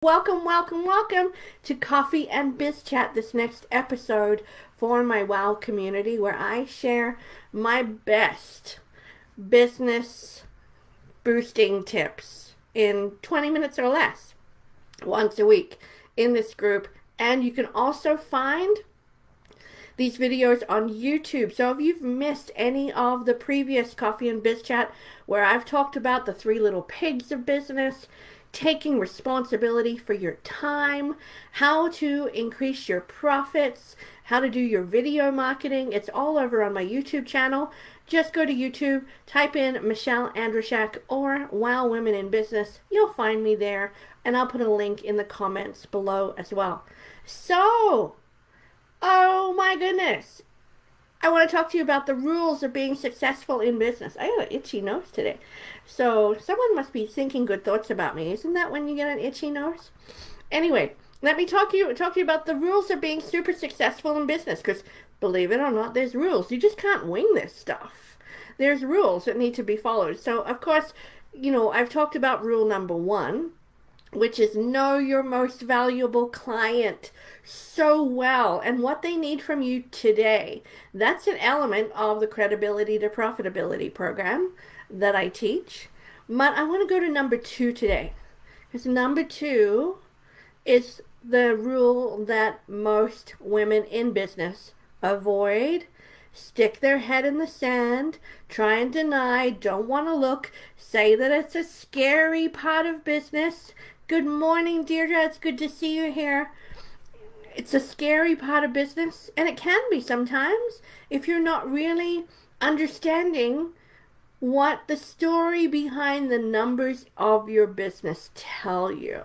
Welcome, welcome, welcome to Coffee and Biz Chat, this next episode for my WOW community where I share my best business boosting tips in 20 minutes or less once a week in this group. And you can also find these videos on YouTube. So if you've missed any of the previous Coffee and Biz Chat where I've talked about the three little pigs of business, taking responsibility for your time, how to increase your profits, how to do your video marketing, it's all over on my YouTube channel. Just go to YouTube, type in Michelle Andrishak or Wow Women in Business. You'll find me there, and I'll put a link in the comments below as well. So, oh my goodness, I want to talk to you about the rules of being successful in business. I have an itchy nose today. So someone must be thinking good thoughts about me. Isn't that when you get an itchy nose? Anyway, let me talk to you about the rules of being super successful in business, because believe it or not, there's rules. You just can't wing this stuff. There's rules that need to be followed. So of course, I've talked about rule number 1, which is know your most valuable client so well and what they need from you today. That's an element of the credibility to profitability program that I teach. But I want to go to number 2 today, because number 2 is the rule that most women in business avoid, stick their head in the sand, try and deny, don't want to look, say that it's a scary part of business. Good morning, Deirdre. It's good to see you here. It's a scary part of business, and it can be sometimes if you're not really understanding what the story behind the numbers of your business tell you.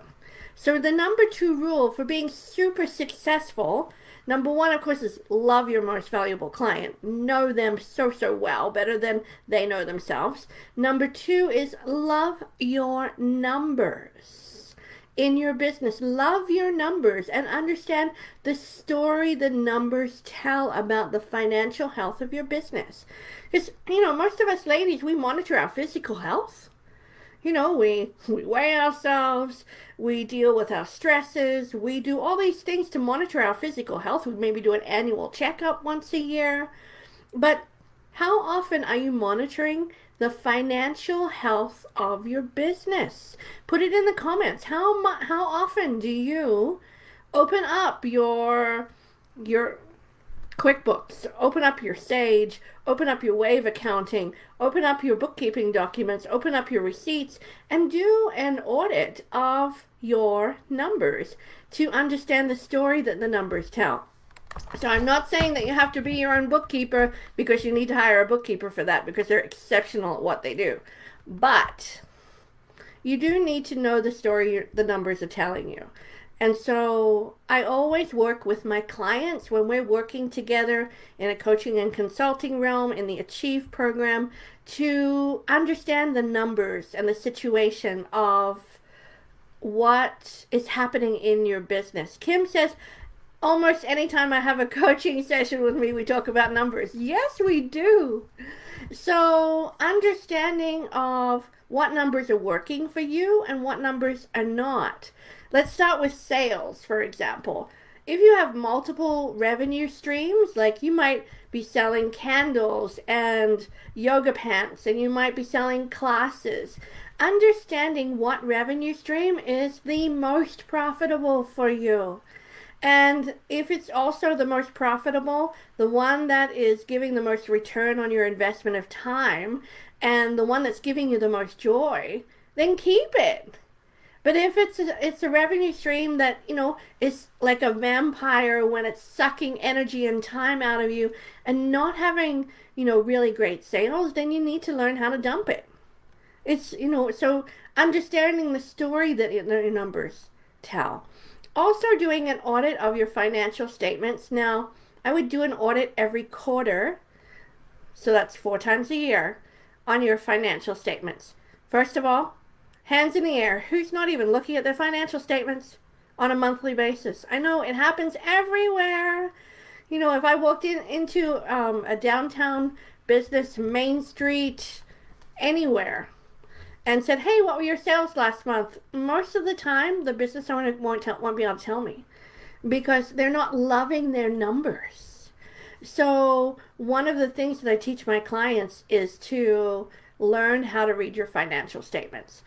So the number 2 rule for being super successful, number 1, of course, is love your most valuable client. Know them so well, better than they know themselves. Number 2 is love your numbers in your business. Love your numbers and understand the story the numbers tell about the financial health of your business. Because, most of us ladies, we monitor our physical health. We weigh ourselves, we deal with our stresses, we do all these things to monitor our physical health. We maybe do an annual checkup once a year. But how often are you monitoring the financial health of your business? Put it in the comments. How often do you open up your QuickBooks, open up your Sage, open up your Wave accounting, open up your bookkeeping documents, open up your receipts, and do an audit of your numbers to understand the story that the numbers tell? So I'm not saying that you have to be your own bookkeeper, because you need to hire a bookkeeper for that, because they're exceptional at what they do. But you do need to know the story the numbers are telling you. And so I always work with my clients when we're working together in a coaching and consulting realm in the Achieve program to understand the numbers and the situation of what is happening in your business. Kim says, almost anytime I have a coaching session with me, we talk about numbers. Yes, we do. So understanding of what numbers are working for you and what numbers are not. Let's start with sales, for example. If you have multiple revenue streams, like you might be selling candles and yoga pants, and you might be selling classes, understanding what revenue stream is the most profitable for you. And if it's also the most profitable, the one that is giving the most return on your investment of time, and the one that's giving you the most joy, then keep it. But if it's a revenue stream that, is like a vampire when it's sucking energy and time out of you and not having, really great sales, then you need to learn how to dump it. It's, so understanding the story that your numbers tell. Also doing an audit of your financial statements. Now, I would do an audit every quarter, so that's 4 times a year, on your financial statements. First of all, hands in the air. Who's not even looking at their financial statements on a monthly basis? I know it happens everywhere. If I walked into a downtown business, Main Street, anywhere, and said, "Hey, what were your sales last month?" Most of the time, the business owner won't be able to tell me because they're not loving their numbers. So one of the things that I teach my clients is to learn how to read your financial statements.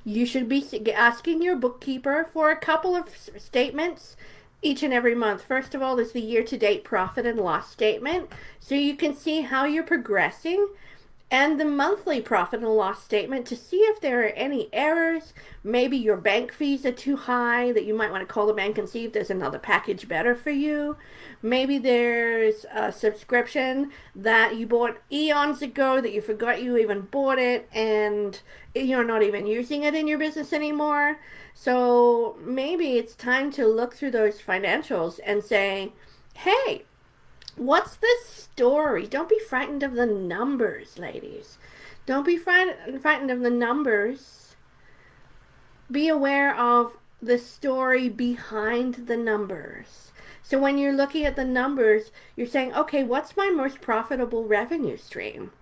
You should be asking your bookkeeper for a couple of statements each and every month. First of all, there's the year-to-date profit and loss statement, so you can see how you're progressing, and the monthly profit and loss statement to see if there are any errors. Maybe your bank fees are too high, that you might want to call the bank and see if there's another package better for you. Maybe there's a subscription that you bought eons ago that you forgot you even bought it, and you're not even using it in your business anymore. So maybe it's time to look through those financials and say, hey, what's the story? Don't be frightened of the numbers, ladies. Don't be frightened of the numbers. Be aware of the story behind the numbers. So when you're looking at the numbers, you're saying, okay, what's my most profitable revenue stream?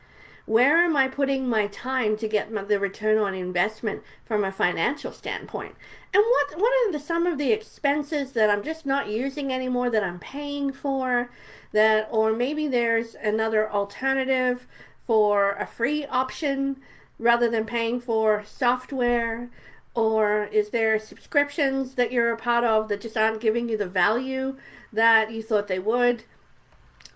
Where am I putting my time to get the return on investment from a financial standpoint? And what are some of the expenses that I'm just not using anymore that I'm paying for? Or maybe there's another alternative for a free option rather than paying for software. Or is there subscriptions that you're a part of that just aren't giving you the value that you thought they would?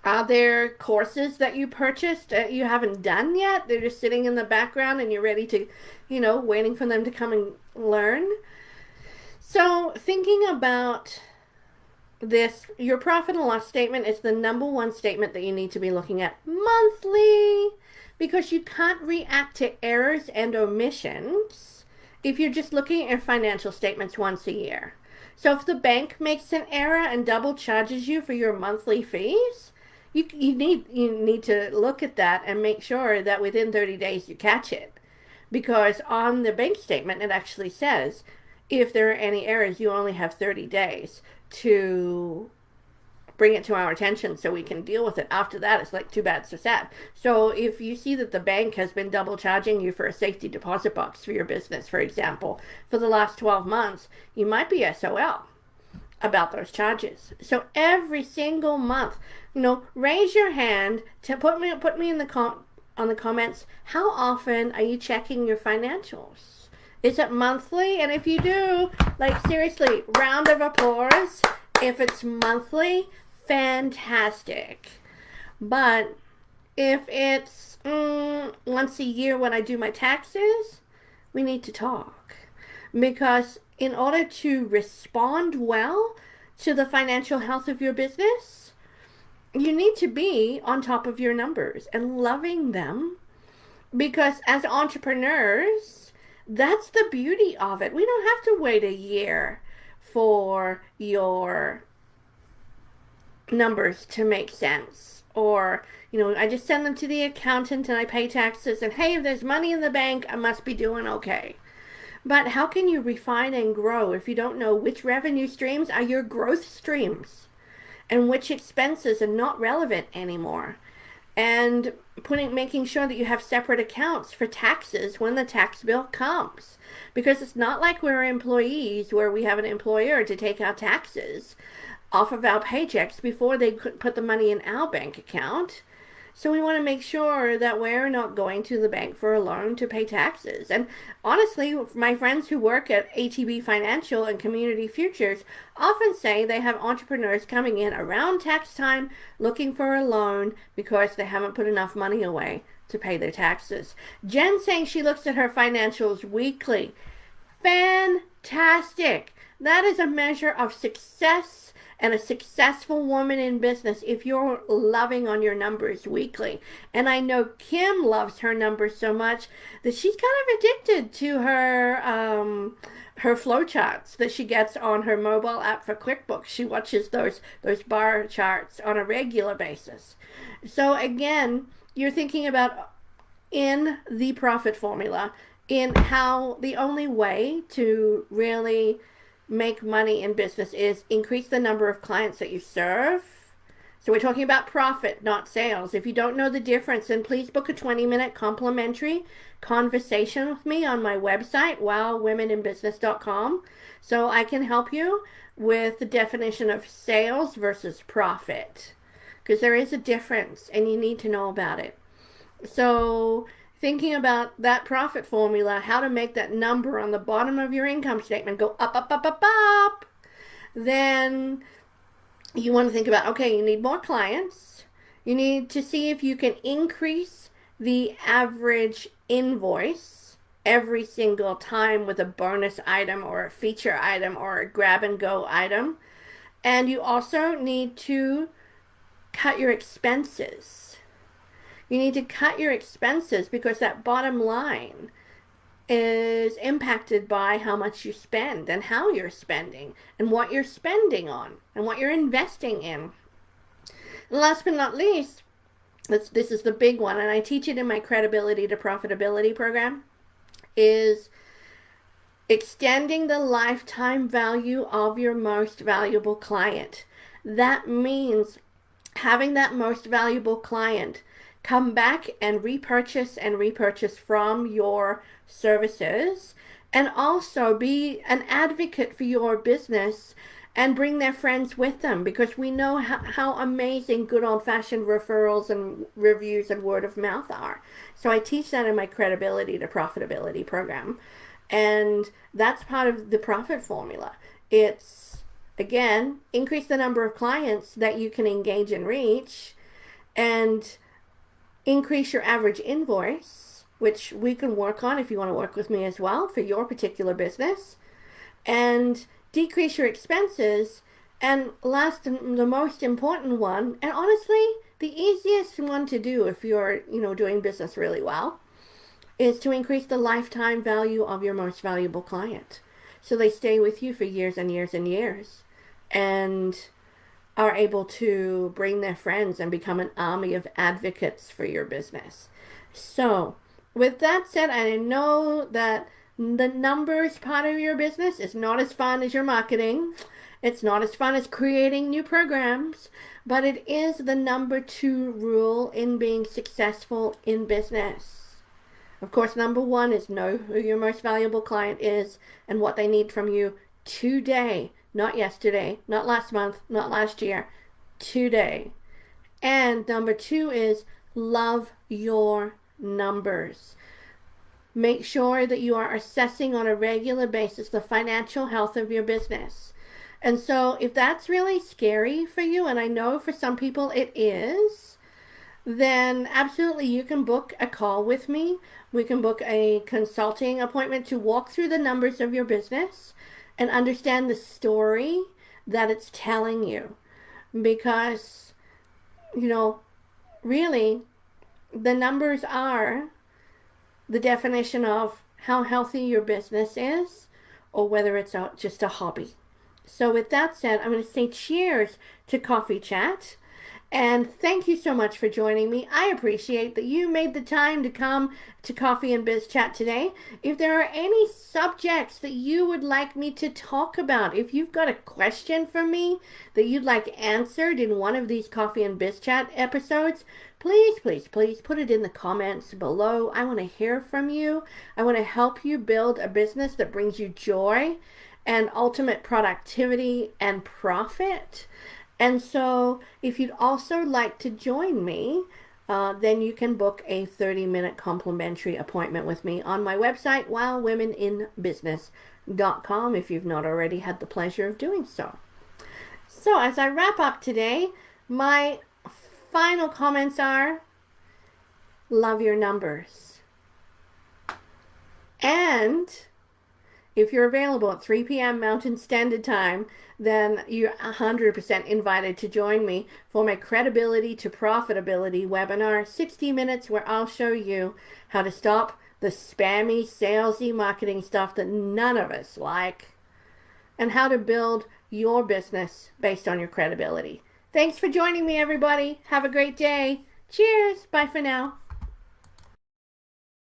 Are there courses that you purchased that you haven't done yet? They're just sitting in the background and you're ready to, waiting for them to come and learn. So thinking about this, your profit and loss statement is the number one statement that you need to be looking at monthly, because you can't react to errors and omissions if you're just looking at your financial statements once a year. So if the bank makes an error and double charges you for your monthly fees, you need to look at that and make sure that within 30 days you catch it. Because on the bank statement, it actually says, if there are any errors, you only have 30 days to bring it to our attention so we can deal with it. After that, it's like too bad, so sad. So if you see that the bank has been double charging you for a safety deposit box for your business, for example, for the last 12 months, you might be SOL about those charges. So every single month, raise your hand to put me in on the comments. How often are you checking your financials? Is it monthly? And if you do, seriously, round of applause. If it's monthly, fantastic. But if it's once a year when I do my taxes, we need to talk. Because in order to respond well to the financial health of your business, you need to be on top of your numbers and loving them. Because as entrepreneurs, that's the beauty of it. We don't have to wait a year for your numbers to make sense. Or, I just send them to the accountant and I pay taxes, and hey, if there's money in the bank, I must be doing okay. But how can you refine and grow if you don't know which revenue streams are your growth streams and which expenses are not relevant anymore? And making sure that you have separate accounts for taxes when the tax bill comes. Because it's not like we're employees where we have an employer to take our taxes off of our paychecks before they could put the money in our bank account. So we want to make sure that we're not going to the bank for a loan to pay taxes. And honestly, my friends who work at ATB Financial and Community Futures often say they have entrepreneurs coming in around tax time looking for a loan because they haven't put enough money away to pay their taxes. Jen saying she looks at her financials weekly. Fantastic. That is a measure of success and a successful woman in business if you're loving on your numbers weekly. And I know Kim loves her numbers so much that she's kind of addicted to her flow charts that she gets on her mobile app for QuickBooks. She watches those bar charts on a regular basis. So again, you're thinking about in the profit formula, in how the only way to really make money in business is increase the number of clients that you serve. So we're talking about profit, not sales. If you don't know the difference, then please book a 20-minute complimentary conversation with me on my website, wowwomeninbusiness.com, so I can help you with the definition of sales versus profit, because there is a difference and you need to know about it. So thinking about that profit formula, how to make that number on the bottom of your income statement go up, up, up, up, up, then you want to think about, okay, you need more clients. You need to see if you can increase the average invoice every single time with a bonus item or a feature item or a grab and go item. And you also need to cut your expenses. You need to cut your expenses because that bottom line is impacted by how much you spend and how you're spending and what you're spending on and what you're investing in. And last but not least, this is the big one, and I teach it in my Credibility to Profitability program, is extending the lifetime value of your most valuable client. That means having that most valuable client come back and repurchase from your services, and also be an advocate for your business and bring their friends with them, because we know how amazing good old-fashioned referrals and reviews and word of mouth are. So I teach that in my Credibility to Profitability program, and that's part of the profit formula. It's, again, increase the number of clients that you can engage and reach, and increase your average invoice, which we can work on if you want to work with me as well for your particular business, and decrease your expenses. And last, and the most important one, and honestly the easiest one to do if you're doing business really well, is to increase the lifetime value of your most valuable client, so they stay with you for years and years and years, and are able to bring their friends and become an army of advocates for your business. So with that said, I know that the numbers part of your business is not as fun as your marketing. It's not as fun as creating new programs, but it is the number 2 rule in being successful in business. Of course, number 1 is know who your most valuable client is and what they need from you today. Not yesterday, not last month, not last year, today. And number 2 is love your numbers. Make sure that you are assessing on a regular basis the financial health of your business. And so if that's really scary for you, and I know for some people it is, then absolutely you can book a call with me. We can book a consulting appointment to walk through the numbers of your business and understand the story that it's telling you. Because, really, the numbers are the definition of how healthy your business is, or whether it's just a hobby. So with that said, I'm going to say cheers to Coffee Chat. And thank you so much for joining me. I appreciate that you made the time to come to Coffee and Biz Chat today. If there are any subjects that you would like me to talk about, if you've got a question for me that you'd like answered in one of these Coffee and Biz Chat episodes, please, please, please put it in the comments below. I want to hear from you. I want to help you build a business that brings you joy and ultimate productivity and profit. And so if you'd also like to join me, then you can book a 30-minute complimentary appointment with me on my website, wowwomeninbusiness.com, if you've not already had the pleasure of doing so. So as I wrap up today, my final comments are, love your numbers. And if you're available at 3 p.m. Mountain Standard Time, then you're 100% invited to join me for my Credibility to Profitability webinar, 60 minutes, where I'll show you how to stop the spammy, salesy marketing stuff that none of us like, and how to build your business based on your credibility. Thanks for joining me, everybody. Have a great day. Cheers. Bye for now.